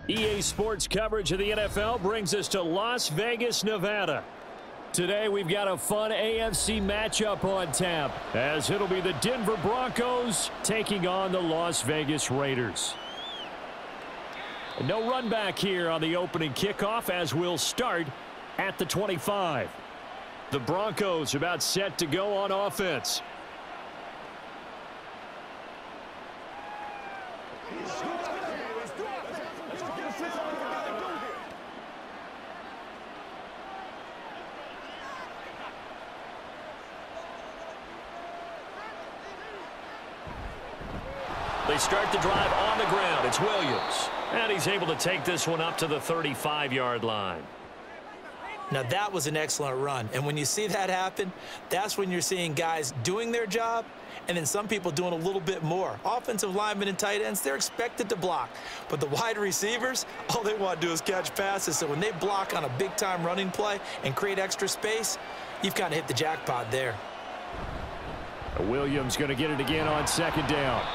EA Sports coverage of the NFL brings us to Las Vegas, Nevada. Today we've got a fun AFC matchup on tap, as it'll be the Denver Broncos taking on the Las Vegas Raiders. No run back here on the opening kickoff, as we'll start at the 25. The Broncos about set to go on offense. They start the drive on the ground. It's Williams. And he's able to take this one up to the 35-yard line. Now, that was an excellent run. And when you see that happen, that's when you're seeing guys doing their job and then some people doing a little bit more. Offensive linemen and tight ends, they're expected to block. But the wide receivers, all they want to do is catch passes. So when they block on a big-time running play and create extra space, you've kind of hit the jackpot there. Williams going to get it again on second down.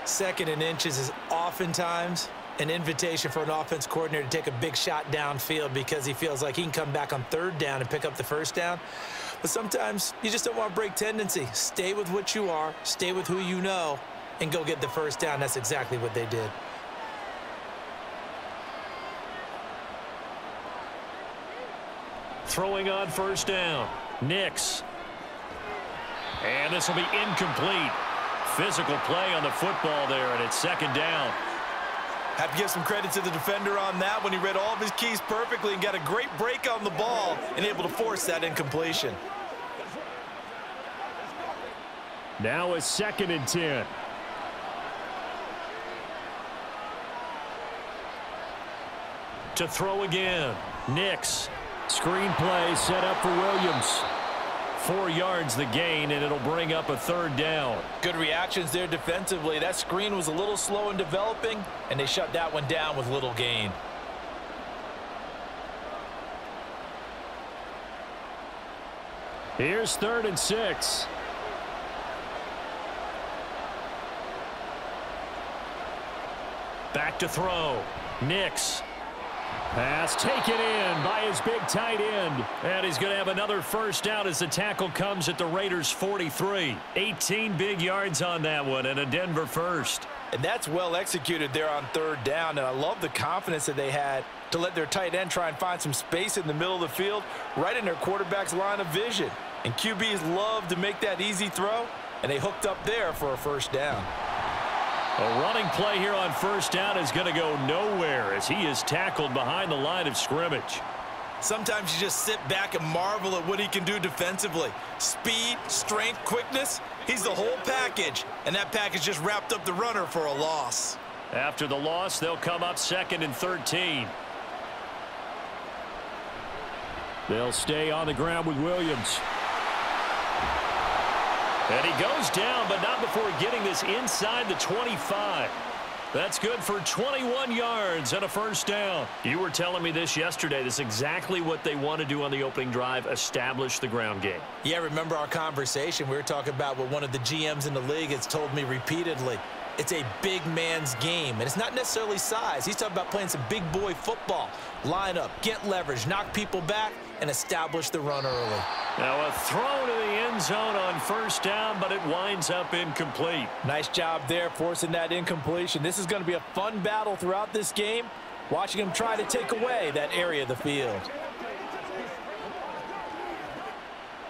Second and inches is oftentimes an invitation for an offense coordinator to take a big shot downfield because he feels like he can come back on third down and pick up the first down. But sometimes you just don't want to break tendency. Stay with what you are, stay with who you know, and go get the first down. That's exactly what they did. Throwing on first down. Nix. And this will be incomplete. Physical play on the football there, and it's second down. Have to give some credit to the defender on that when he read all of his keys perfectly and got a great break on the ball and able to force that incompletion. Now it's second and 10. To throw again. Nix. Screen play set up for Williams. 4 yards the gain, and it'll bring up a third down. Good reactions there defensively. That screen was a little slow in developing, and they shut that one down with little gain. Here's 3rd and 6. Back to throw. Nix. Pass taken in by his big tight end. And he's going to have another first down as the tackle comes at the Raiders' 43. 18 big yards on that one, and a Denver first. And that's well executed there on third down. And I love the confidence that they had to let their tight end try and find some space in the middle of the field, right in their quarterback's line of vision. And QBs love to make that easy throw, and they hooked up there for a first down. A running play here on first down is going to go nowhere as he is tackled behind the line of scrimmage. Sometimes you just sit back and marvel at what he can do defensively. Speed, strength, quickness, he's the whole package. And that package just wrapped up the runner for a loss. After the loss, they'll come up 2nd and 13. They'll stay on the ground with Williams. And he goes down, but not before getting this inside the 25. That's good for 21 yards and a first down. You were telling me this yesterday. This is exactly what they want to do on the opening drive, establish the ground game. Yeah, remember our conversation. We were talking about what one of the GMs in the league has told me repeatedly. It's a big man's game, and it's not necessarily size. He's talking about playing some big boy football. Line up, get leverage, knock people back, and establish the run early. Now a throw to the end zone on first down, but it winds up incomplete. Nice job there forcing that incompletion. This is going to be a fun battle throughout this game, watching him try to take away that area of the field.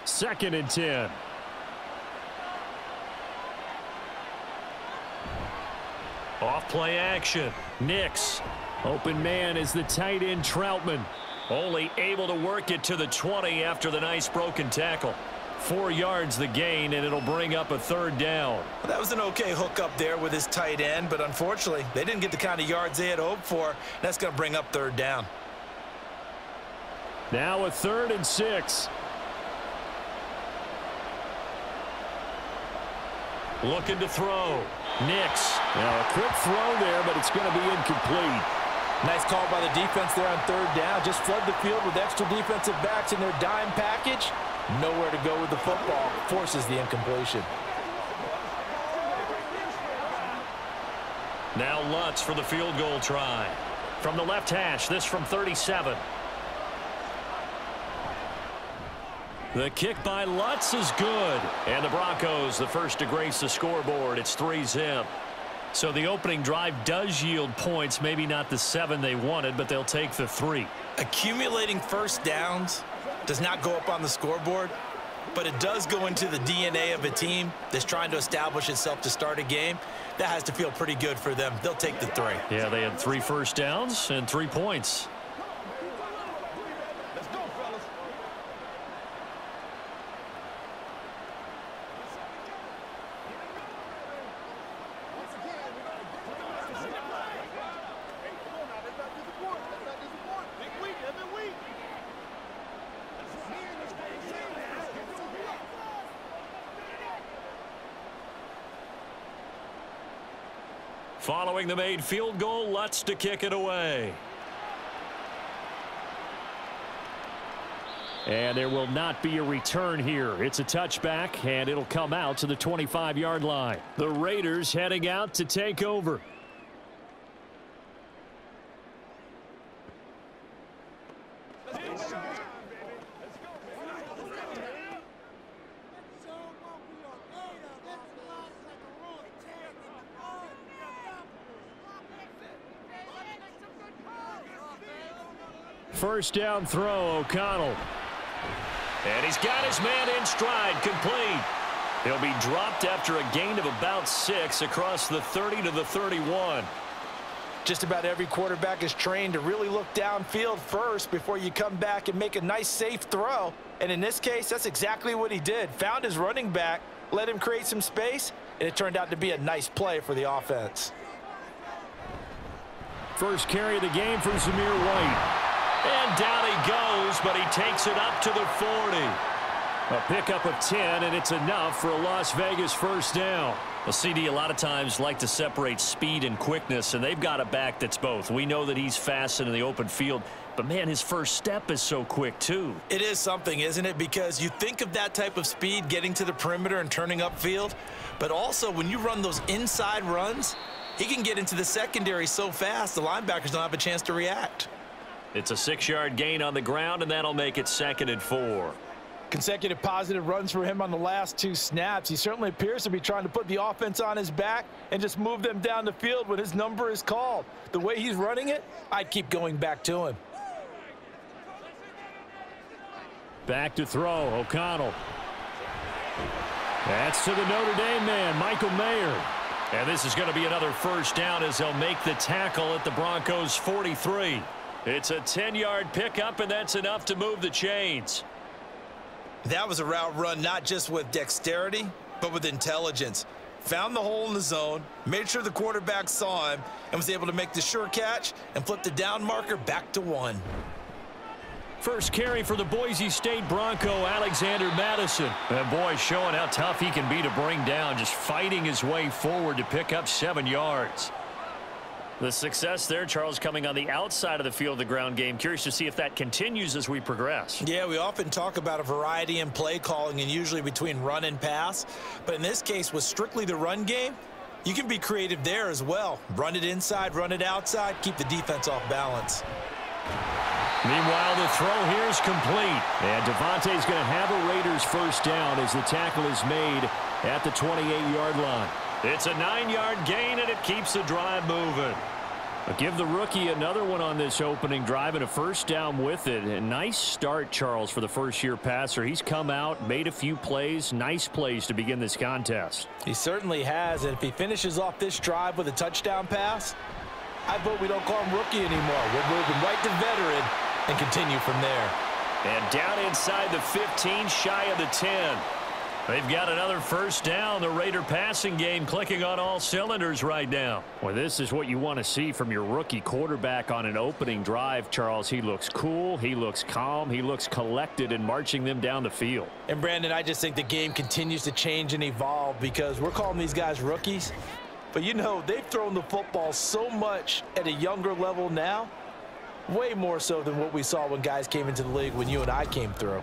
2nd and 10. Off play action. Nix. Open man is the tight end Troutman. Only able to work it to the 20 after the nice broken tackle. 4 yards the gain, and it'll bring up a third down. Well, that was an okay hook up there with his tight end, but unfortunately, they didn't get the kind of yards they had hoped for. That's going to bring up third down. Now a 3rd and 6. Looking to throw. Nix. Now a quick throw there, but it's going to be incomplete. Nice call by the defense there on third down. Just flood the field with extra defensive backs in their dime package. Nowhere to go with the football. Forces the incompletion. Now Lutz for the field goal try. From the left hash, this from 37. The kick by Lutz is good. And the Broncos, the first to grace the scoreboard. It's 3-zip. So the opening drive does yield points. Maybe not the 7 they wanted, but they'll take the 3. Accumulating first downs does not go up on the scoreboard, but it does go into the DNA of a team that's trying to establish itself to start a game. That has to feel pretty good for them. They'll take the 3. Yeah, they had 3 first downs and 3 points. Following the made field goal, Lutz to kick it away. And there will not be a return here. It's a touchback, and it'll come out to the 25-yard line. The Raiders heading out to take over. First down throw, O'Connell. And he's got his man in stride, complete. He'll be dropped after a gain of about 6 across the 30 to the 31. Just about every quarterback is trained to really look downfield first before you come back and make a nice, safe throw. And in this case, that's exactly what he did. Found his running back, let him create some space, and it turned out to be a nice play for the offense. First carry of the game for Zamir White. And down he goes, but he takes it up to the 40. A pickup of 10, and it's enough for a Las Vegas first down. Well, CD a lot of times like to separate speed and quickness, and they've got a back that's both. We know that he's fast in the open field, but, man, his first step is so quick, too. It is something, isn't it? Because you think of that type of speed getting to the perimeter and turning upfield, but also when you run those inside runs, he can get into the secondary so fast the linebackers don't have a chance to react. It's a 6-yard gain on the ground, and that'll make it 2nd and 4. Consecutive positive runs for him on the last 2 snaps. He certainly appears to be trying to put the offense on his back and just move them down the field when his number is called. The way he's running it, I'd keep going back to him. Back to throw, O'Connell. That's to the Notre Dame man, Michael Mayer. And this is going to be another first down as they'll make the tackle at the Broncos' 43. It's a 10-yard pickup, and that's enough to move the chains. That was a route run not just with dexterity, but with intelligence. Found the hole in the zone, made sure the quarterback saw him, and was able to make the sure catch and flip the down marker back to 1. First carry for the Boise State Bronco, Alexander Madison. And boy, showing how tough he can be to bring down, just fighting his way forward to pick up 7 yards. The success there, Charles, coming on the outside of the field of the ground game. Curious to see if that continues as we progress. Yeah, we often talk about a variety in play calling and usually between run and pass. But in this case, with strictly the run game, you can be creative there as well. Run it inside, run it outside, keep the defense off balance. Meanwhile, the throw here is complete. And Devontae's going to have a Raiders first down as the tackle is made at the 28-yard line. It's a 9-yard gain, and it keeps the drive moving. But give the rookie another one on this opening drive and a first down with it. A nice start, Charles, for the first-year passer. He's come out, made a few plays, nice plays to begin this contest. He certainly has, and if he finishes off this drive with a touchdown pass, I vote we don't call him rookie anymore. We'll move him right to veteran and continue from there. And down inside the 15, shy of the 10. They've got another first down. The Raider passing game clicking on all cylinders right now. Well, this is what you want to see from your rookie quarterback on an opening drive, Charles. He looks cool. He looks calm. He looks collected in marching them down the field. And, Brandon, I just think the game continues to change and evolve because we're calling these guys rookies. But, you know, they've thrown the football so much at a younger level now, way more so than what we saw when guys came into the league when you and I came through.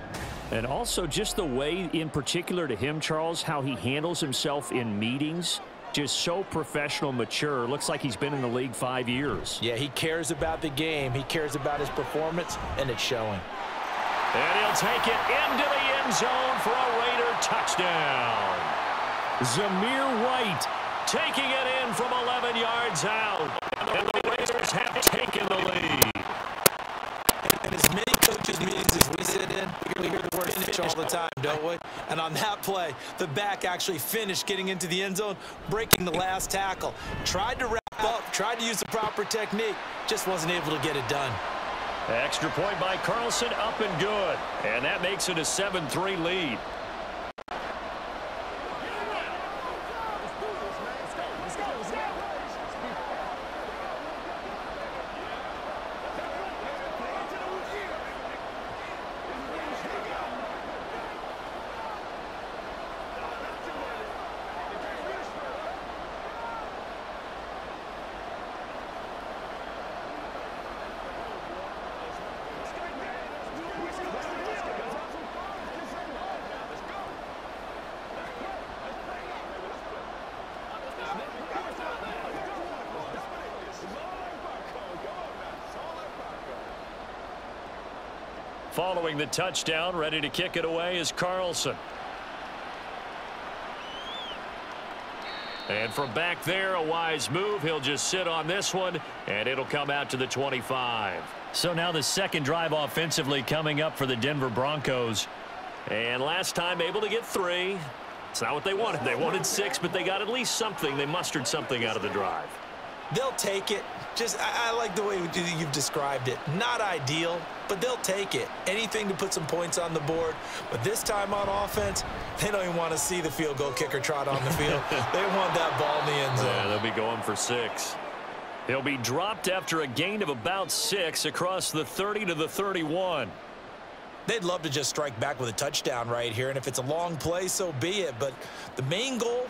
And also just the way, in particular to him, Charles, how he handles himself in meetings. Just so professional, mature. Looks like he's been in the league 5 years. Yeah, he cares about the game. He cares about his performance, and it's showing. And he'll take it into the end zone for a Raider touchdown. Zamir White taking it in from 11 yards out. And the Raiders have taken the lead. And as many coaches' meetings as we sit in, we hear the word finish all the time, don't we? And on that play, the back actually finished getting into the end zone, breaking the last tackle. Tried to wrap up, tried to use the proper technique, just wasn't able to get it done. Extra point by Carlson, up and good. And that makes it a 7-3 lead. Following the touchdown, ready to kick it away is Carlson. And from back there, a wise move. He'll just sit on this one, and it'll come out to the 25. So now the second drive offensively coming up for the Denver Broncos. And last time able to get 3. It's not what they wanted. They wanted 6, but they got at least something. They mustered something out of the drive. They'll take it. I like the way you've described it. Not ideal, but they'll take it. Anything to put some points on the board. But this time on offense, they don't even want to see the field goal kicker trot on the field. They want that ball in the end zone. Yeah, they'll be going for 6. He'll be dropped after a gain of about 6 across the 30 to the 31. They'd love to just strike back with a touchdown right here, and if it's a long play, so be it. But the main goal,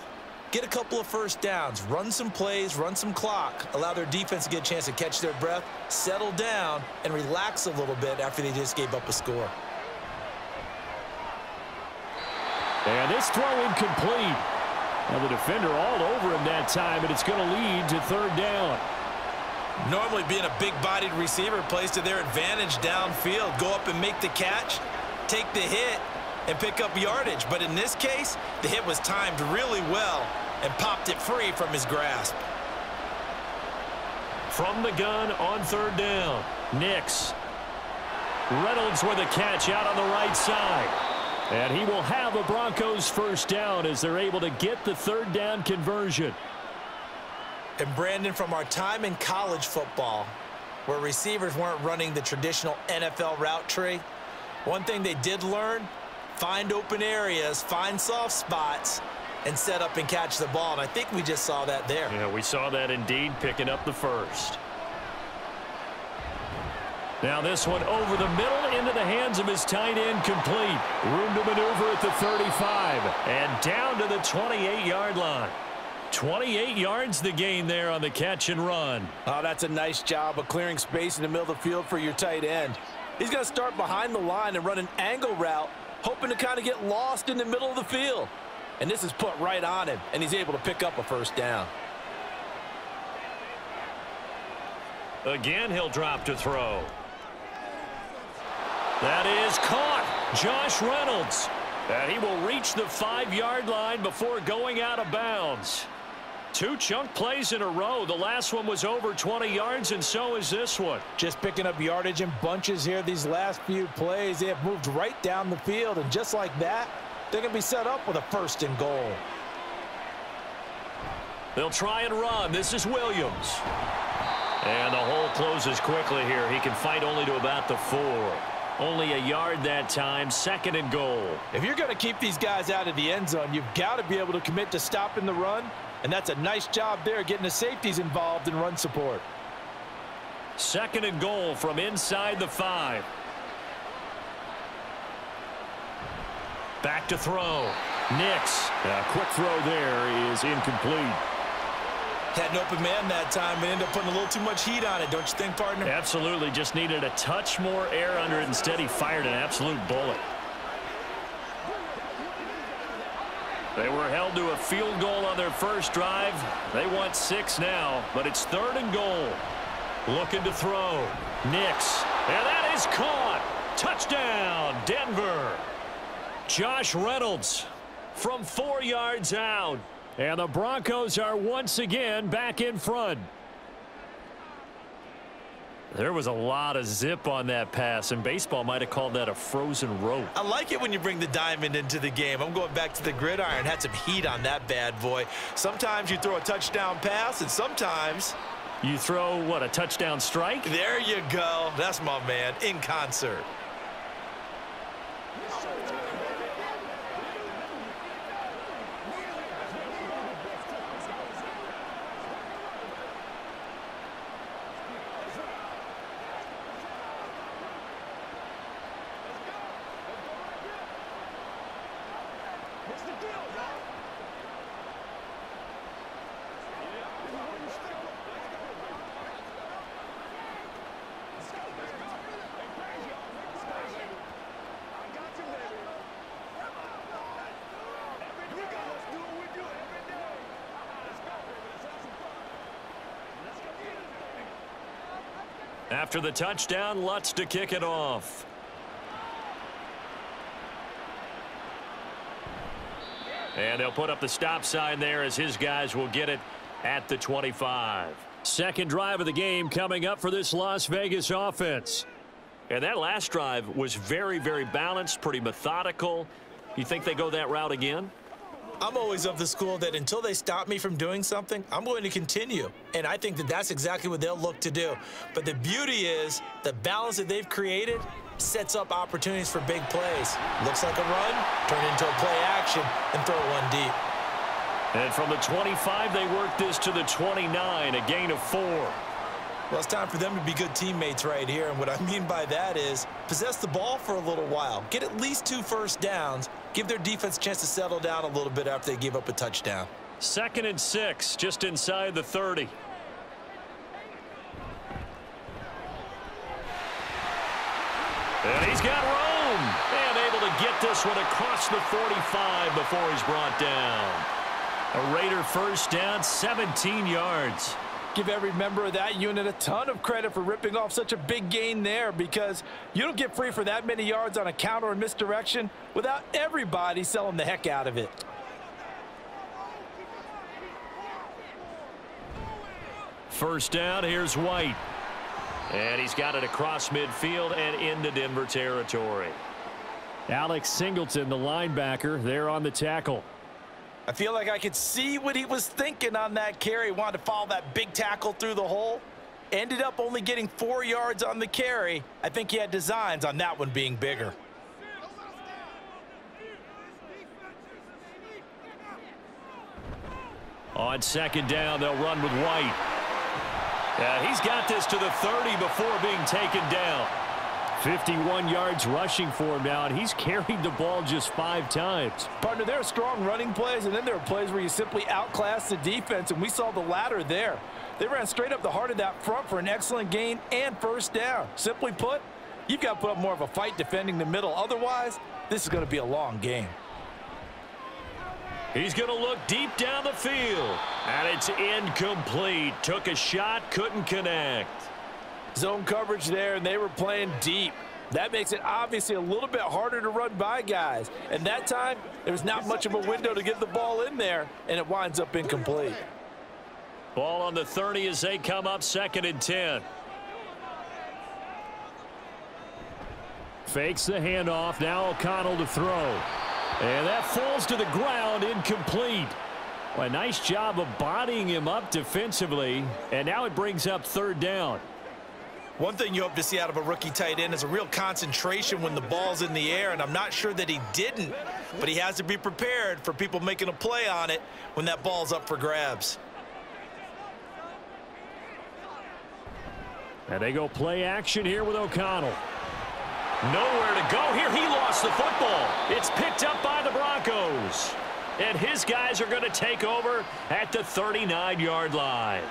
get a couple of first downs, run some plays, run some clock, allow their defense to get a chance to catch their breath, settle down, and relax a little bit after they just gave up a score. And this throw incomplete. Now the defender all over him that time, and it's going to lead to 3rd down. Normally being a big-bodied receiver plays to their advantage downfield. Go up and make the catch, take the hit, and pick up yardage. But in this case, the hit was timed really well and popped it free from his grasp. From the gun on 3rd down, Nix. Reynolds with a catch out on the right side. And he will have a Broncos first down as they're able to get the 3rd down conversion. And Brandon, from our time in college football, where receivers weren't running the traditional NFL route tree, one thing they did learn, find open areas, find soft spots, and set up and catch the ball. And I think we just saw that there. Yeah, we saw that indeed, picking up the first. Now this one over the middle into the hands of his tight end, complete. Room to maneuver at the 35 and down to the 28-yard line. 28 yards the gain there on the catch and run. Oh, that's a nice job of clearing space in the middle of the field for your tight end. He's going to start behind the line and run an angle route, hoping to kind of get lost in the middle of the field. And this is put right on him, and he's able to pick up a first down. Again, he'll drop to throw. That is caught. Josh Reynolds. And he will reach the 5-yard line before going out of bounds. 2 chunk plays in a row. The last one was over 20 yards, and so is this one. Just picking up yardage in bunches here. These last few plays, they have moved right down the field, and just like that, they're going to be set up with a 1st and goal. They'll try and run. This is Williams. And the hole closes quickly here. He can fight only to about the 4. Only a yard that time, 2nd and goal. If you're going to keep these guys out of the end zone, you've got to be able to commit to stopping the run, and that's a nice job there getting the safeties involved in run support. 2nd and goal from inside the 5. Back to throw. Nix. A quick throw there is incomplete. Had an open man that time, but ended up putting a little too much heat on it, don't you think, partner? Absolutely. Just needed a touch more air under it. Instead, he fired an absolute bullet. They were held to a field goal on their first drive. They want 6 now, but it's 3rd and goal. Looking to throw. Nix. And that is caught. Touchdown, Denver. Josh Reynolds from 4 yards out. And the Broncos are once again back in front. There was a lot of zip on that pass, and baseball might have called that a frozen rope. I like it when you bring the diamond into the game. I'm going back to the gridiron. Had some heat on that bad boy. Sometimes you throw a touchdown pass, and sometimes you throw, what, a touchdown strike? There you go. That's my man, in concert. After the touchdown, Lutz to kick it off. And they'll put up the stop sign there as his guys will get it at the 25. Second drive of the game coming up for this Las Vegas offense. And that last drive was very, very balanced, pretty methodical. You think they go that route again? I'm always of the school that until they stop me from doing something, I'm going to continue. And I think that that's exactly what they'll look to do. But the beauty is the balance that they've created sets up opportunities for big plays. Looks like a run, turn into a play action, and throw one deep. And from the 25, they work this to the 29, a gain of 4. Well, it's time for them to be good teammates right here. And what I mean by that is possess the ball for a little while. Get at least 2 first downs. Give their defense a chance to settle down a little bit after they give up a touchdown. 2nd and 6, just inside the 30. And he's got room. And able to get this one across the 45 before he's brought down. A Raider first down, 17 yards. Give every member of that unit a ton of credit for ripping off such a big gain there, because you don't get free for that many yards on a counter or misdirection without everybody selling the heck out of it. First down, here's White. And he's got it across midfield and into Denver territory. Alex Singleton, the linebacker, there on the tackle. I feel like I could see what he was thinking on that carry. He wanted to follow that big tackle through the hole. Ended up only getting 4 yards on the carry. I think he had designs on that one being bigger. On second down, they'll run with White. He's got this to the 30 before being taken down. 51 yards rushing for him now, and he's carried the ball just 5 times. Partner, there are strong running plays, and then there are plays where you simply outclass the defense, and we saw the latter there. They ran straight up the heart of that front for an excellent gain and first down. Simply put, you've got to put up more of a fight defending the middle. Otherwise, this is going to be a long game. He's going to look deep down the field, and it's incomplete. Took a shot, couldn't connect. Zone coverage there, and they were playing deep. That makes it obviously a little bit harder to run by guys. And that time, there was not much of a window to get the ball in there, and it winds up incomplete. Ball on the 30 as they come up 2nd and 10. Fakes the handoff. Now O'Connell to throw. And that falls to the ground, incomplete. Well, a nice job of bodying him up defensively. And now it brings up 3rd down. One thing you hope to see out of a rookie tight end is a real concentration when the ball's in the air, and I'm not sure that he didn't, but he has to be prepared for people making a play on it when that ball's up for grabs. And they go play action here with O'Connell. Nowhere to go here. He lost the football. It's picked up by the Broncos. And his guys are going to take over at the 39-yard line.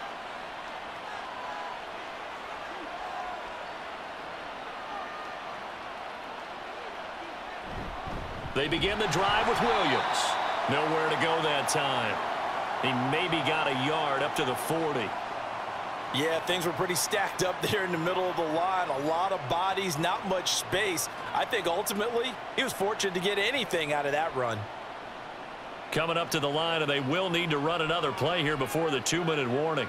They begin the drive with Williams. Nowhere to go that time. He maybe got a yard up to the 40. Yeah, things were pretty stacked up there in the middle of the line. A lot of bodies, not much space. I think ultimately he was fortunate to get anything out of that run. Coming up to the line, and they will need to run another play here before the 2-minute warning.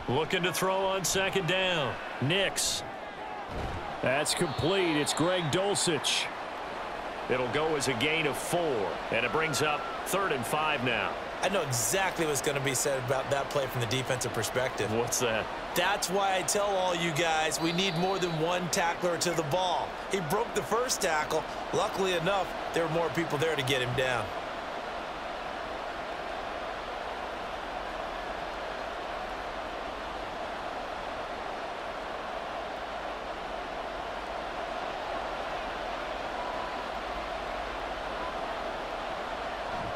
Looking to throw on second down. Nix. That's complete. It's Greg Dulcich. It'll go as a gain of 4, and it brings up 3rd and 5 now. I know exactly what's going to be said about that play from the defensive perspective. What's that? That's why I tell all you guys we need more than one tackler to the ball. He broke the first tackle. Luckily enough, there were more people there to get him down.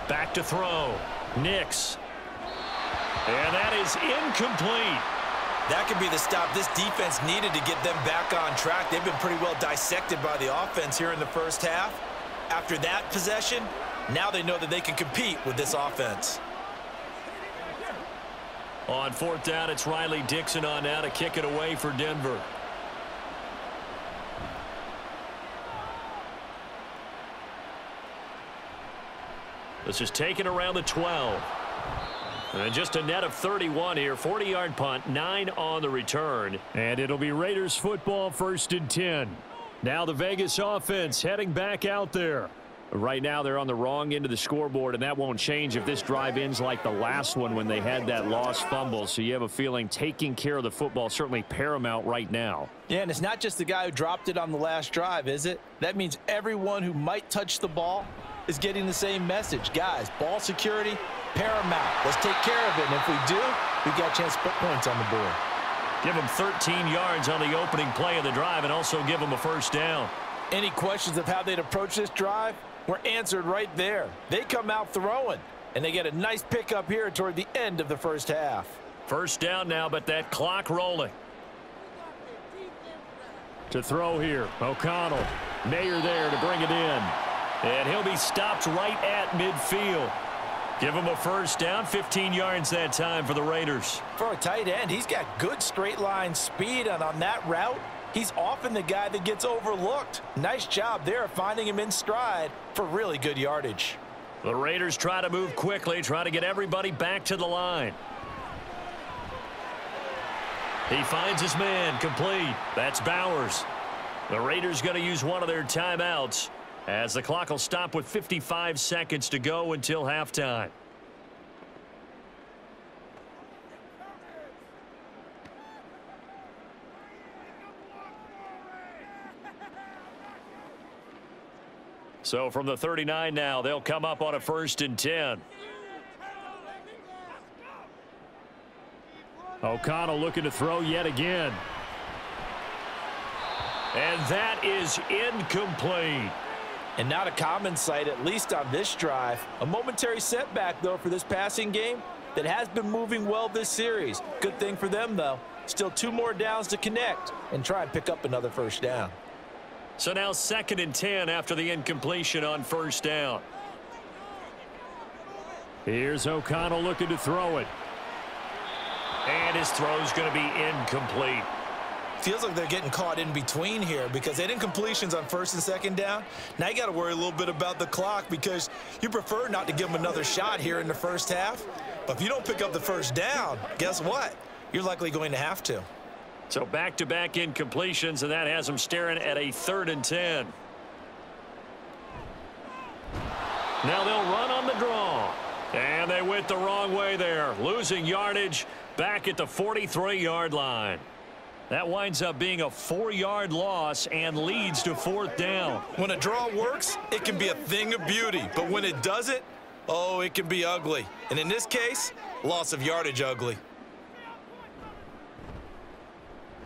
Back to throw. Nix. And that is incomplete. That could be the stop this defense needed to get them back on track. They've been pretty well dissected by the offense here in the first half. After that possession, now they know that they can compete with this offense. On 4th down, it's Riley Dixon on now to kick it away for Denver. This is taken around the 12. And just a net of 31 here. 40-yard punt, 9 on the return. And it'll be Raiders football, 1st and 10. Now the Vegas offense heading back out there. Right now they're on the wrong end of the scoreboard, and that won't change if this drive ends like the last one when they had that lost fumble. So you have a feeling taking care of the football certainly paramount right now. Yeah, and it's not just the guy who dropped it on the last drive, is it? That means everyone who might touch the ball is getting the same message. Guys, ball security, paramount. Let's take care of it, and if we do, we've got a chance to put points on the board. Give them 13 yards on the opening play of the drive and also give them a 1st down. Any questions of how they'd approach this drive were answered right there. They come out throwing, and they get a nice pickup here toward the end of the first half. 1st down now, but that clock rolling. To throw here, O'Connell. Mayer there to bring it in. And he'll be stopped right at midfield. Give him a 1st down, 15 yards that time for the Raiders. For a tight end, he's got good straight line speed, and on that route, he's often the guy that gets overlooked. Nice job there of finding him in stride for really good yardage. The Raiders try to move quickly, try to get everybody back to the line. He finds his man, complete. That's Bowers. The Raiders going to use one of their timeouts, as the clock will stop with 55 seconds to go until halftime. So from the 39 now, they'll come up on a 1st and 10. O'Connell looking to throw yet again. And that is incomplete. And not a common sight, at least on this drive. A momentary setback, though, for this passing game that has been moving well this series. Good thing for them, though. Still 2 more downs to connect and try and pick up another 1st down. So now 2nd and 10 after the incompletion on 1st down. Here's O'Connell looking to throw it. And his throw's going to be incomplete. Feels like they're getting caught in between here because they did incompletions on 1st and 2nd down. Now you got to worry a little bit about the clock because you prefer not to give them another shot here in the first half. But if you don't pick up the 1st down, guess what? You're likely going to have to. So back-to-back incompletions, and that has them staring at a 3rd and 10. Now they'll run on the draw. And they went the wrong way there, losing yardage back at the 43-yard line. That winds up being a 4-yard loss and leads to 4th down. When a draw works, it can be a thing of beauty. But when it doesn't, oh, it can be ugly. And in this case, loss of yardage ugly.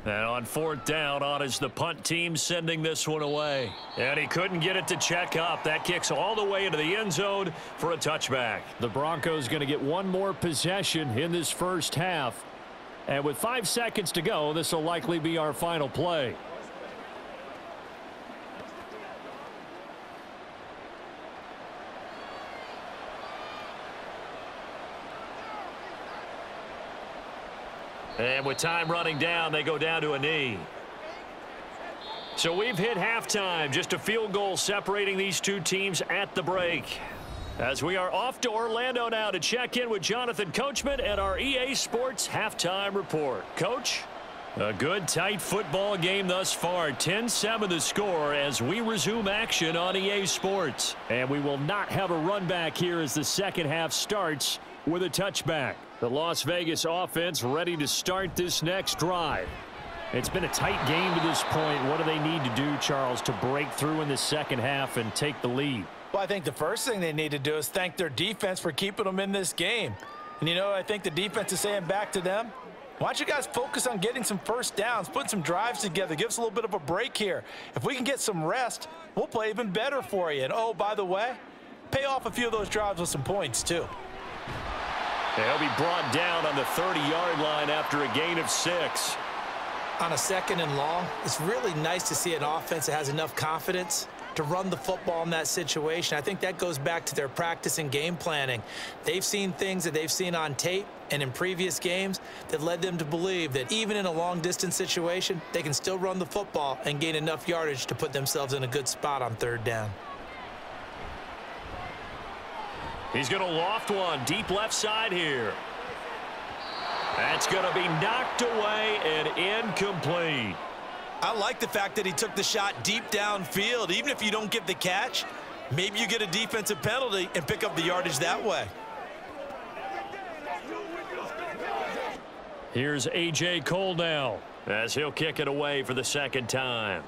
And on 4th down, on is the punt team sending this one away. And he couldn't get it to check up. That kicks all the way into the end zone for a touchback. The Broncos going to get one more possession in this first half. And with 5 seconds to go, this will likely be our final play. And with time running down, they go down to a knee. So we've hit halftime. Just a field goal separating these two teams at the break. As we are off to Orlando now to check in with Jonathan Coachman and our EA Sports Halftime Report. Coach? A good, tight football game thus far. 10-7 the score as we resume action on EA Sports. And we will not have a run back here as the second half starts with a touchback. The Las Vegas offense ready to start this next drive. It's been a tight game to this point. What do they need to do, Charles, to break through in the second half and take the lead? Well, I think the first thing they need to do is thank their defense for keeping them in this game. And, you know, I think the defense is saying back to them, why don't you guys focus on getting some first downs, putting some drives together, give us a little bit of a break here. If we can get some rest, we'll play even better for you. And, oh, by the way, pay off a few of those drives with some points, too. They'll be brought down on the 30-yard line after a gain of 6. On a second and long, it's really nice to see an offense that has enough confidence to run the football in that situation. I think that goes back to their practice and game planning. They've seen things that they've seen on tape and in previous games that led them to believe that even in a long-distance situation, they can still run the football and gain enough yardage to put themselves in a good spot on third down. He's going to loft one deep left side here. That's going to be knocked away and incomplete. I like the fact that he took the shot deep downfield. Even if you don't get the catch, maybe you get a defensive penalty and pick up the yardage that way. Here's A.J. Cole now as he'll kick it away for the second time.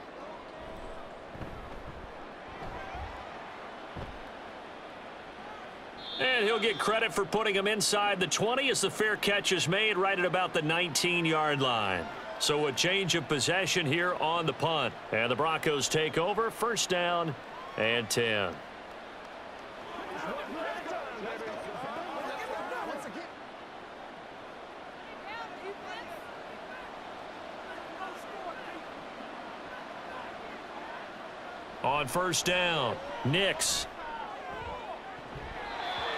And he'll get credit for putting him inside the 20 as the fair catch is made right at about the 19-yard line. So a change of possession here on the punt. And the Broncos take over, first down and 10. On first down, Nix.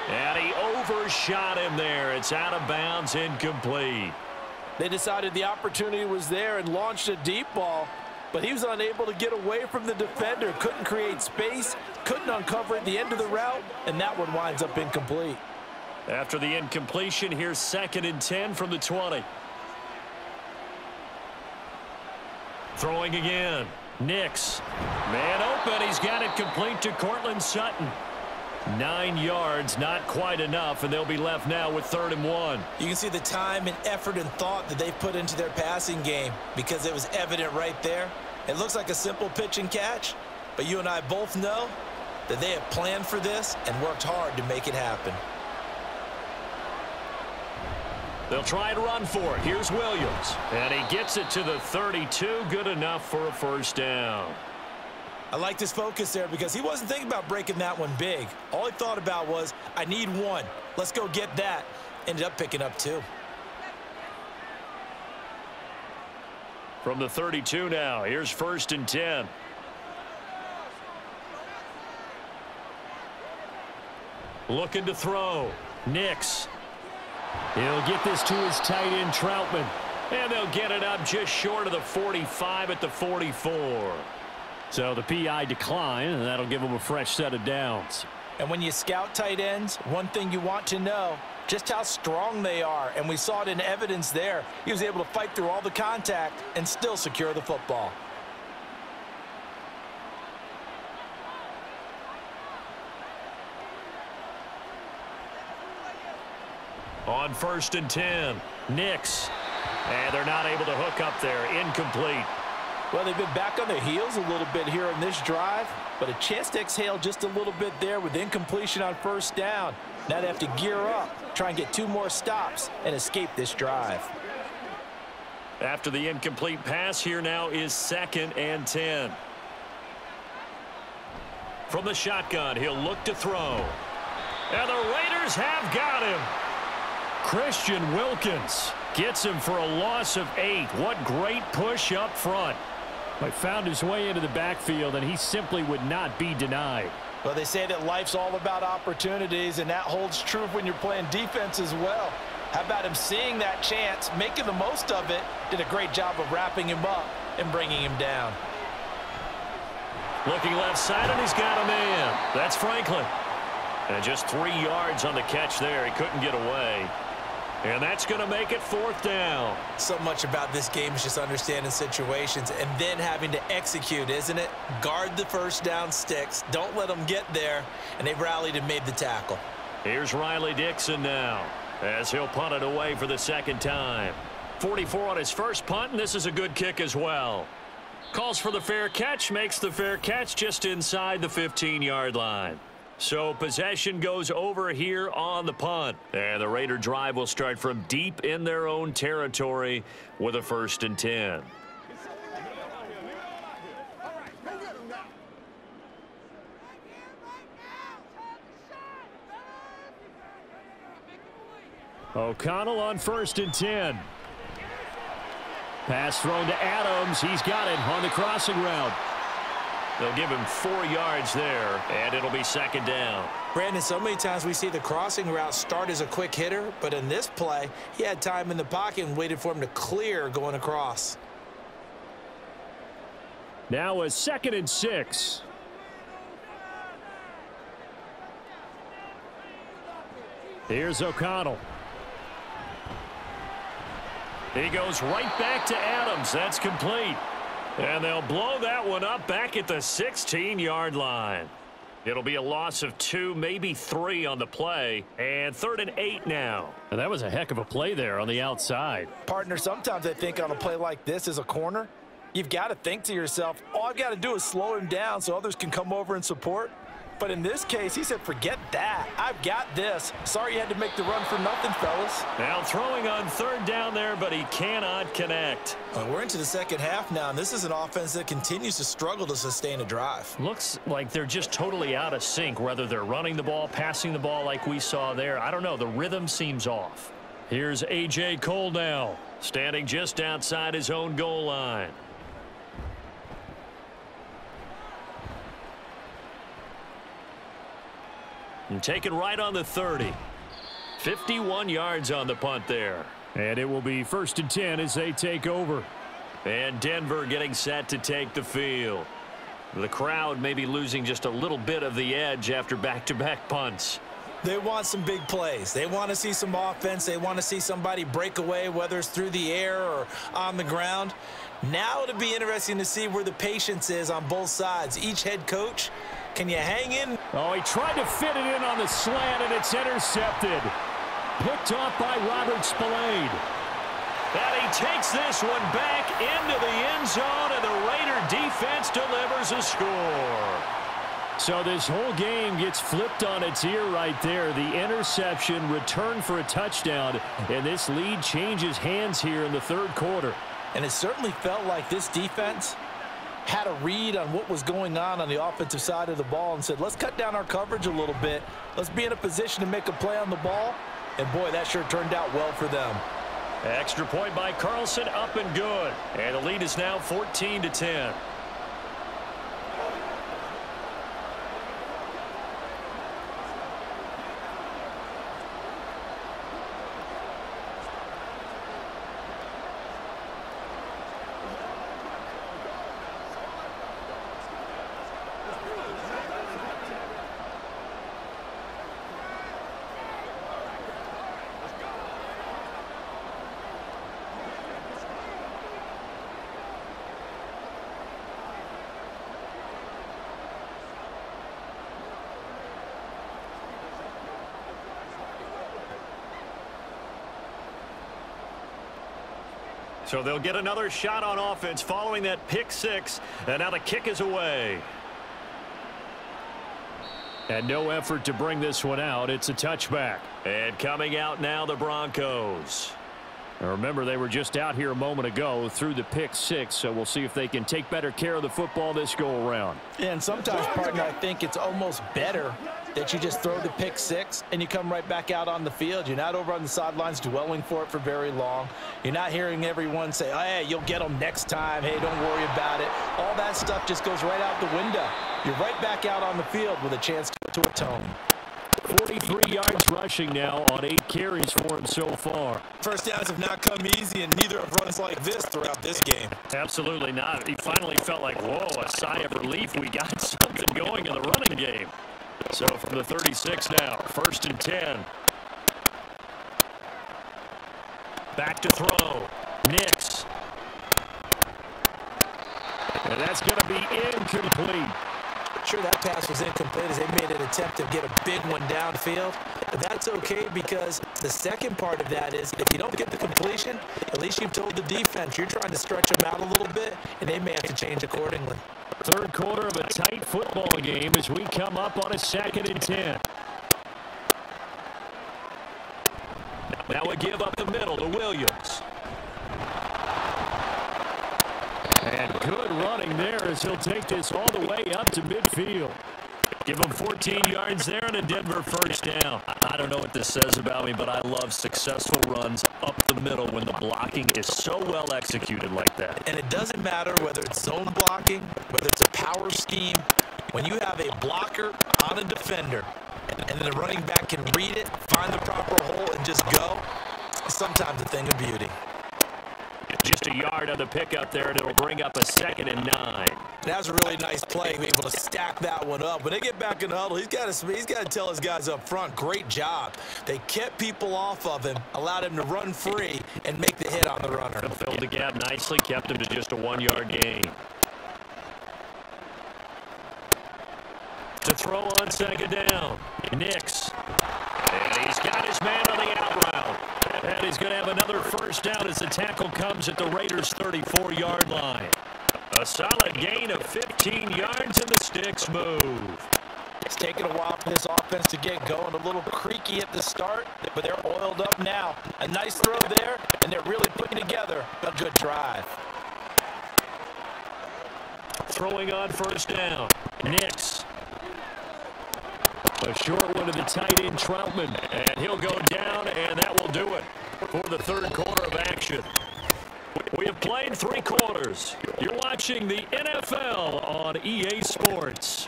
And he overshot him there. It's out of bounds, incomplete. They decided the opportunity was there and launched a deep ball, but he was unable to get away from the defender. Couldn't create space, couldn't uncover at the end of the route, and that one winds up incomplete. After the incompletion, here's second and 10 from the 20. Throwing again. Nix. Man open. He's got it complete to Cortland Sutton. 9 yards, not quite enough, and they'll be left now with 3rd and 1. You can see the time and effort and thought that they've put into their passing game because it was evident right there. It looks like a simple pitch and catch, but you and I both know that they have planned for this and worked hard to make it happen. They'll try and run for it. Here's Williams, and he gets it to the 32. Good enough for a first down. I like this focus there because he wasn't thinking about breaking that one big. All he thought about was, I need one. Let's go get that. Ended up picking up 2. From the 32 now, here's 1st and 10. Looking to throw. Nix. He'll get this to his tight end, Troutman. And they'll get it up just short of the 45 at the 44. So the PI decline, and that'll give them a fresh set of downs. And when you scout tight ends, one thing you want to know, just how strong they are. And we saw it in evidence there. He was able to fight through all the contact and still secure the football. On 1st and 10, Nix. And they're not able to hook up there. Incomplete. Well, they've been back on their heels a little bit here in this drive, but a chance to exhale just a little bit there with incompletion on first down. Now they have to gear up, try and get 2 more stops, and escape this drive. After the incomplete pass, here now is 2nd and 10. From the shotgun, he'll look to throw. And the Raiders have got him. Christian Wilkins gets him for a loss of 8. What great push up front. He found his way into the backfield, and he simply would not be denied. Well, they say that life's all about opportunities, and that holds true when you're playing defense as well. How about him seeing that chance, making the most of it, did a great job of wrapping him up and bringing him down. Looking left side, and he's got a man. That's Franklin. And just 3 yards on the catch there. He couldn't get away. And that's going to make it 4th down. So much about this game is just understanding situations and then having to execute, isn't it? Guard the first down sticks. Don't let them get there. And they rallied and made the tackle. Here's Riley Dixon now, as he'll punt it away for the 2nd time. 44 on his first punt, and this is a good kick as well. Calls for the fair catch, makes the fair catch just inside the 15-yard line. So possession goes over here on the punt. And the Raider drive will start from deep in their own territory with a 1st and 10. O'Connell on 1st and 10. Pass thrown to Adams. He's got it on the crossing route. They'll give him 4 yards there, and it'll be 2nd down. Brandon, so many times we see the crossing route start as a quick hitter, but in this play, he had time in the pocket and waited for him to clear going across. Now a 2nd and 6. Here's O'Connell. He goes right back to Adams. That's complete. And they'll blow that one up back at the 16-yard line. It'll be a loss of 2, maybe 3 on the play. And 3rd and 8 now. And that was a heck of a play there on the outside. Partner, sometimes I think on a play like this as a corner, you've got to think to yourself, all I've got to do is slow him down so others can come over and support. But in this case, he said, forget that. I've got this. Sorry you had to make the run for nothing, fellas. Now throwing on 3rd down there, but he cannot connect. Well, we're into the 2nd half now, and this is an offense that continues to struggle to sustain a drive. Looks like they're just totally out of sync, whether they're running the ball, passing the ball like we saw there. I don't know. The rhythm seems off. Here's A.J. Cole now, standing just outside his own goal line. And taken right on the 30. 51 yards on the punt there. And it will be 1st and 10 as they take over. And Denver getting set to take the field. The crowd may be losing just a little bit of the edge after back-to-back punts. They want some big plays. They want to see some offense. They want to see somebody break away, whether it's through the air or on the ground. Now it'll be interesting to see where the patience is on both sides. Each head coach, can you hang in? Oh, he tried to fit it in on the slant, and it's intercepted. Picked off by Robert Spillane. And he takes this one back into the end zone, and the Raider defense delivers a score. So this whole game gets flipped on its ear right there. The interception, return for a touchdown, and this lead changes hands here in the 3rd quarter. And it certainly felt like this defense had a read on what was going on the offensive side of the ball and said, let's cut down our coverage a little bit. Let's be in a position to make a play on the ball. And, boy, that sure turned out well for them. Extra point by Carlson, up and good. And the lead is now 14-10. So they'll get another shot on offense following that pick 6. And now the kick is away. And no effort to bring this one out. It's a touchback. And coming out now, the Broncos. Now remember, they were just out here a moment ago through the pick 6, so we'll see if they can take better care of the football this go-around. Yeah, and sometimes, partner, I think it's almost better that you just throw the pick 6 and you come right back out on the field. You're not over on the sidelines dwelling for it for very long. You're not hearing everyone say, oh, hey, you'll get them next time. Hey, don't worry about it. All that stuff just goes right out the window. You're right back out on the field with a chance to atone. 43 yards rushing now on 8 carries for him so far. First downs have not come easy, and neither have runs like this throughout this game. Absolutely not. He finally felt like, whoa, a sigh of relief. We got something going in the running game. So from the 36 now, 1st and 10. Back to throw. Nix. And that's going to be incomplete. Sure, that pass was incomplete as they made an attempt to get a big one downfield. But that's okay because the second part of that is if you don't get the completion, at least you've told the defense you're trying to stretch them out a little bit, and they may have to change accordingly. Third quarter of a tight football game as we come up on a 2nd and 10. Now we give up the middle to Williams. And good running there as he'll take this all the way up to midfield. Give him 14 yards there and a Denver 1st down. I don't know what this says about me, but I love successful runs up the middle when the blocking is so well executed like that. And it doesn't matter whether it's zone blocking, whether it's a power scheme. When you have a blocker on a defender and the running back can read it, find the proper hole, and just go, it's sometimes a thing of beauty. Just a yard on the pickup there, and it'll bring up a 2nd and 9. That was a really nice play, being able to stack that one up. When they get back in the huddle, he's got to tell his guys up front, great job. They kept people off of him, allowed him to run free, and make the hit on the runner. Filled the gap nicely, kept him to just a 1-yard gain. To throw on 2nd down, Nix. And he's got his man on the out route. And he's going to have another 1st down as the tackle comes at the Raiders' 34-yard line. A solid gain of 15 yards, and the sticks move. It's taken a while for this offense to get going. A little creaky at the start, but they're oiled up now. A nice throw there, and they're really putting together a good drive. Throwing on 1st down, Nix. A short one to the tight end, Troutman, and he'll go down, and that will do it for the 3rd quarter of action. We have played 3 quarters. You're watching the NFL on EA Sports.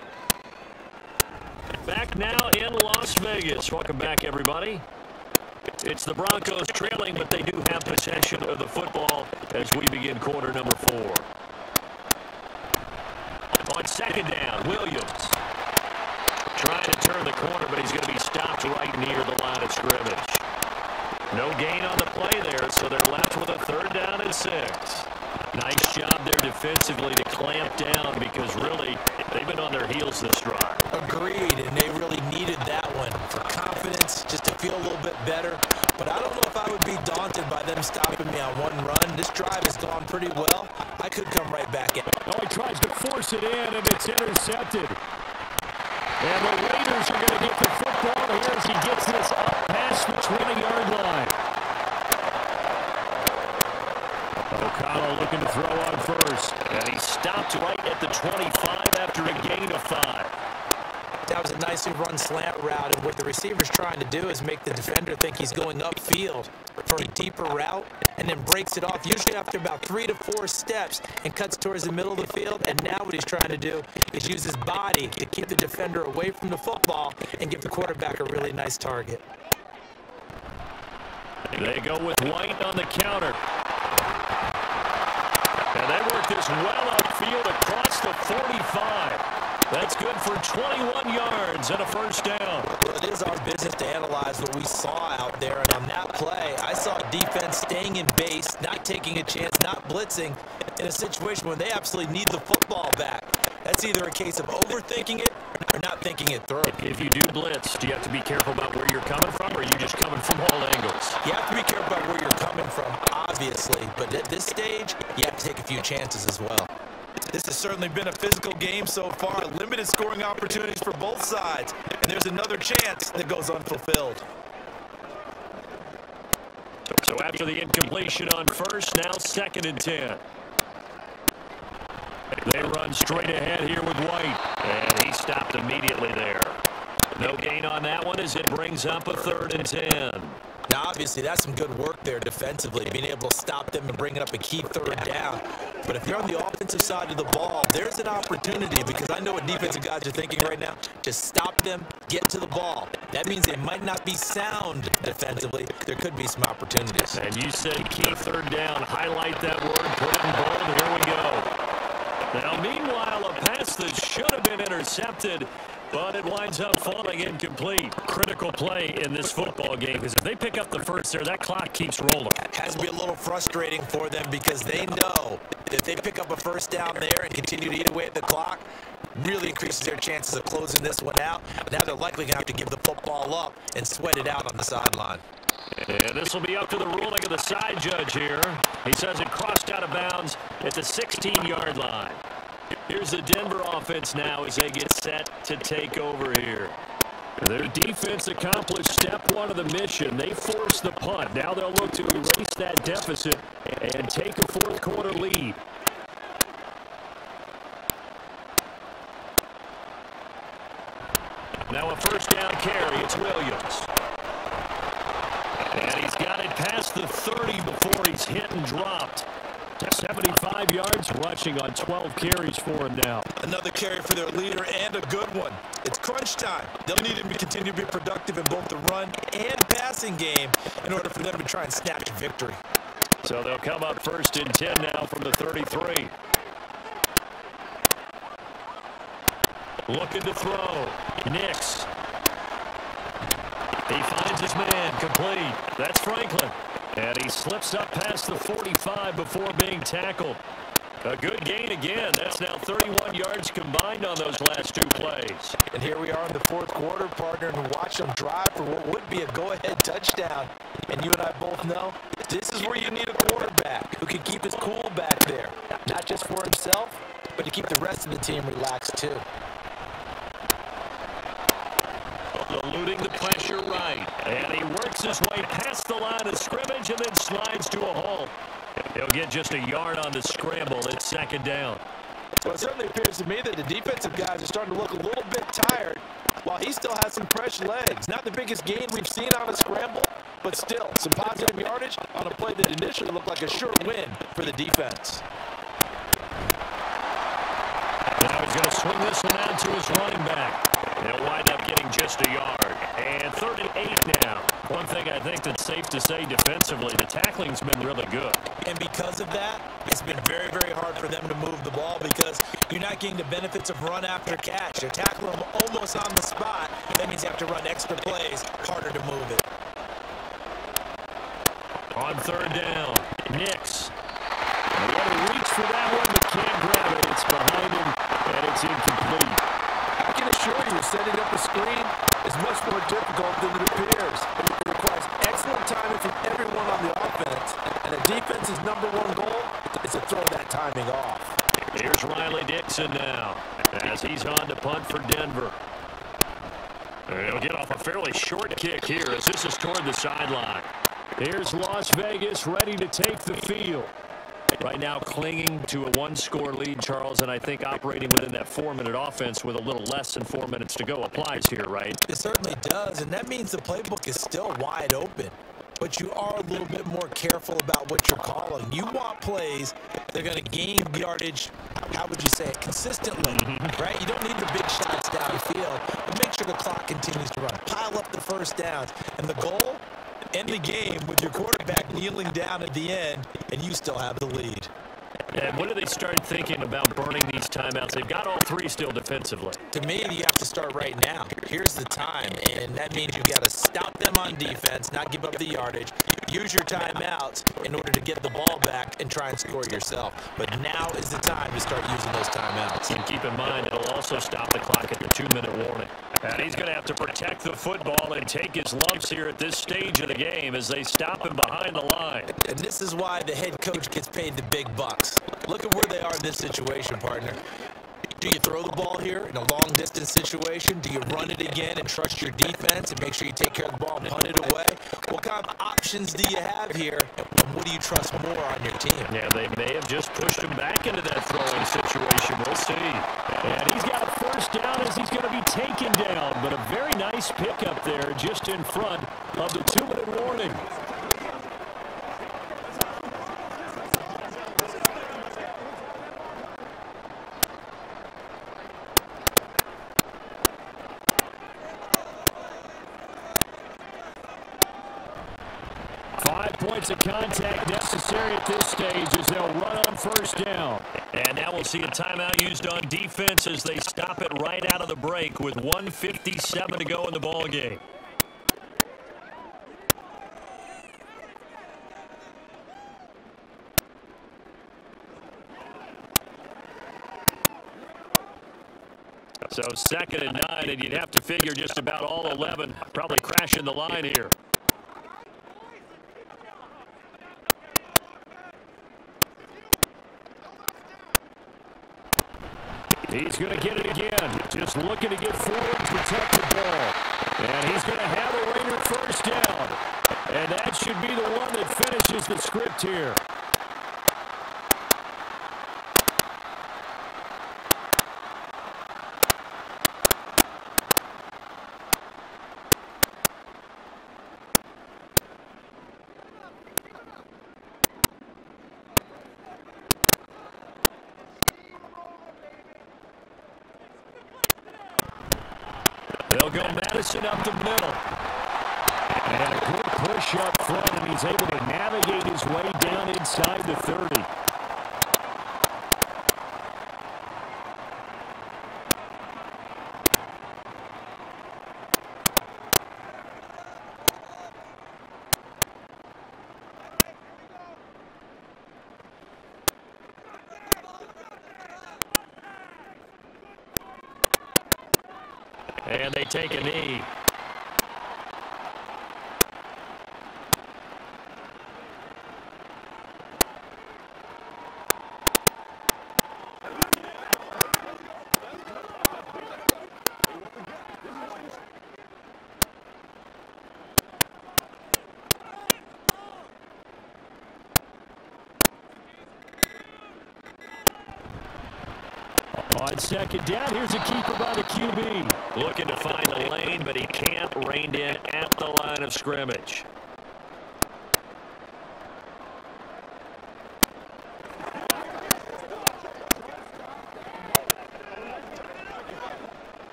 Back now in Las Vegas. Welcome back, everybody. It's the Broncos trailing, but they do have possession of the football as we begin quarter number 4. On 2nd down, Williams. Trying to turn the corner, but he's going to be stopped right near the line of scrimmage. No gain on the play there, so they're left with a 3rd down and 6. Nice job there defensively to clamp down because really they've been on their heels this drive. Agreed, and they really needed that one for confidence, just to feel a little bit better. But I don't know if I would be daunted by them stopping me on one run. This drive has gone pretty well. I could come right back in. Oh, he tries to force it in, and it's intercepted. And the Raiders are going to get the football here as he gets this up past the 20-yard line. O'Connell looking to throw on 1st. And he stopped right at the 25 after a gain of 5. That was a nicely run slant route, and what the receiver's trying to do is make the defender think he's going upfield for a deeper route, and then breaks it off, usually after about 3 to 4 steps, and cuts towards the middle of the field. And now what he's trying to do is use his body to keep the defender away from the football and give the quarterback a really nice target. They go with White on the counter. And they work this well upfield across the 45. That's good for 21 yards and a 1st down. Well, it is our business to analyze what we saw out there. And on that play, I saw defense staying in base, not taking a chance, not blitzing in a situation where they absolutely need the football back. That's either a case of overthinking it or not thinking it through. If you do blitz, do you have to be careful about where you're coming from, or are you just coming from all angles? You have to be careful about where you're coming from, obviously. But at this stage, you have to take a few chances as well. This has certainly been a physical game so far. Limited scoring opportunities for both sides. And there's another chance that goes unfulfilled. So after the incompletion on 1st, now 2nd and 10. They run straight ahead here with White. And he stopped immediately there. No gain on that one as it brings up a 3rd and 10. Now, obviously, that's some good work there defensively, being able to stop them and bring it up a key third down. But if you're on the offensive side of the ball, there's an opportunity, because I know what defensive guys are thinking right now. Just stop them, get to the ball. That means they might not be sound defensively. There could be some opportunities. And you said key third down. Highlight that word, put it in bold. Here we go. Now, meanwhile, a pass that should have been intercepted, but it winds up falling incomplete. Critical play in this football game, because if they pick up the first there, that clock keeps rolling. It has to be a little frustrating for them, because they know that if they pick up a first down there and continue to eat away at the clock, really increases their chances of closing this one out. Now they're likely going to have to give the football up and sweat it out on the sideline. And this will be up to the ruling of the side judge here. He says it crossed out of bounds at the 16-yard line. Here's the Denver offense now as they get set to take over here. Their defense accomplished step one of the mission. They forced the punt. Now they'll look to erase that deficit and take a fourth-quarter lead. Now a first down carry. It's Williams. And he's got it past the 30 before he's hit and dropped. 75 yards rushing on 12 carries for him now. Another carry for their leader, and a good one. It's crunch time. They'll need him to continue to be productive in both the run and passing game in order for them to try and snatch victory. So they'll come up first and 10 now from the 33. Looking to throw. Nix. He finds his man, complete. That's Franklin. And he slips up past the 45 before being tackled. A good gain again. That's now 31 yards combined on those last two plays. And here we are in the fourth quarter, partner, and watch them drive for what would be a go-ahead touchdown. And you and I both know this is where you need a quarterback who can keep his cool back there. Not just for himself, but to keep the rest of the team relaxed too. Eluding the pressure right. And he works his way past the line of scrimmage and then slides to a halt. He'll get just a yard on the scramble. It's second down. Well, it certainly appears to me that the defensive guys are starting to look a little bit tired while he still has some fresh legs. Not the biggest gain we've seen on a scramble, but still some positive yardage on a play that initially looked like a sure win for the defense. Now he's going to swing this one out to his running back. He'll wind up getting just a yard. And 3rd and 8 now. One thing I think that's safe to say defensively, the tackling's been really good. And because of that, it's been very, very hard for them to move the ball because you're not getting the benefits of run after catch. You're tackling them almost on the spot. That means you have to run extra plays, harder to move it. On 3rd down, Nix. What a reach for that one, but can't grab it. It's behind him, and it's incomplete. I can assure you, setting up a screen is much more difficult than it appears. It requires excellent timing from everyone on the offense, and the defense's #1 goal is to throw that timing off. Here's Riley Dixon now, as he's on to punt for Denver. He'll get off a fairly short kick here as this is toward the sideline. Here's Las Vegas ready to take the field. Right now clinging to a 1-score lead, Charles, and I think operating within that 4-minute offense with a little less than 4 minutes to go applies here, right? It certainly does, and that means the playbook is still wide open. But you are a little bit more careful about what you're calling. You want plays that are going to gain yardage, how would you say it, consistently, right? You don't need the big shots downfield, but make sure the clock continues to run. Pile up the first downs, and the goal, end the game with your quarterback kneeling down at the end, and you still have the lead. And when do they start thinking about burning these timeouts? They've got all 3 still defensively. To me, you have to start right now. Here's the time, and that means you've got to stop them on defense, not give up the yardage. Use your timeouts in order to get the ball back and try and score yourself. But now is the time to start using those timeouts. And keep in mind, it'll also stop the clock at the 2-minute warning. And he's going to have to protect the football and take his lumps here at this stage of the game as they stop him behind the line. And this is why the head coach gets paid the big bucks. Look at where they are in this situation, partner. Do you throw the ball here in a long-distance situation? Do you run it again and trust your defense and make sure you take care of the ball and punt it away? What kind of options do you have here, and what do you trust more on your team? Yeah, they may have just pushed him back into that throwing situation. We'll see. And he's got a first down as he's going to be taken down, but a very nice pickup there just in front of the 2-minute warning. Points of contact necessary at this stage as they'll run on first down. And now we'll see a timeout used on defense as they stop it right out of the break with 1:57 to go in the ball game. So 2nd and 9, and you'd have to figure just about all 11 probably crashing the line here. He's going to get it again. Just looking to get forward to protect the ball. And he's going to have a Raider first down. And that should be the one that finishes the script here. They'll go Madison up the middle. And a good push up front, and he's able to navigate his way down inside the 30. And they take a knee. On 2nd down, here's a keeper by the QB. Looking to find a lane, but he can't. Reined in at the line of scrimmage.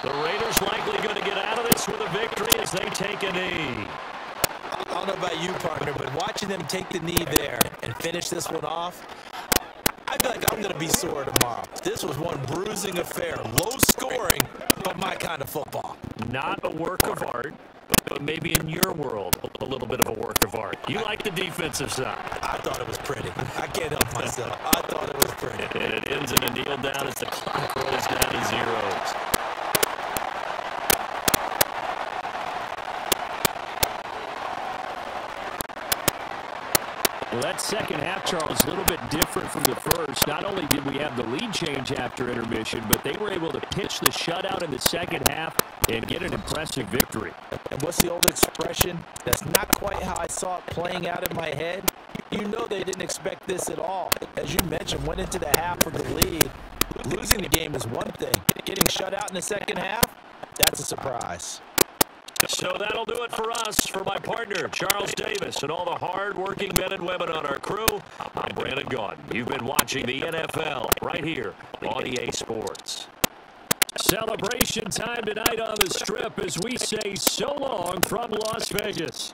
The Raiders likely going to get out of this with a victory as they take a knee. I don't know about you, partner, but watching them take the knee there and finish this one off, I feel like I'm going to be sore tomorrow. This was one bruising affair. Low scoring, but my kind of football. Not a work of art, but maybe in your world, a little bit of a work of art. You like the defensive side. I thought it was pretty. I can't help myself. I thought it was pretty. And it ends in a kneel down as the clock rolls down to zeros. Well, that second half, Charles, a little bit different from the first. Not only did we have the lead change after intermission, but they were able to pitch the shutout in the second half and get an impressive victory. And what's the old expression? That's not quite how I saw it playing out in my head. You know they didn't expect this at all. As you mentioned, went into the half with the lead. Losing the game is one thing. Getting shut out in the second half, that's a surprise. So that'll do it for us. For my partner, Charles Davis, and all the hard-working men and women on our crew, I'm Brandon Gaudin. You've been watching the NFL right here on EA Sports. Celebration time tonight on the Strip as we say so long from Las Vegas.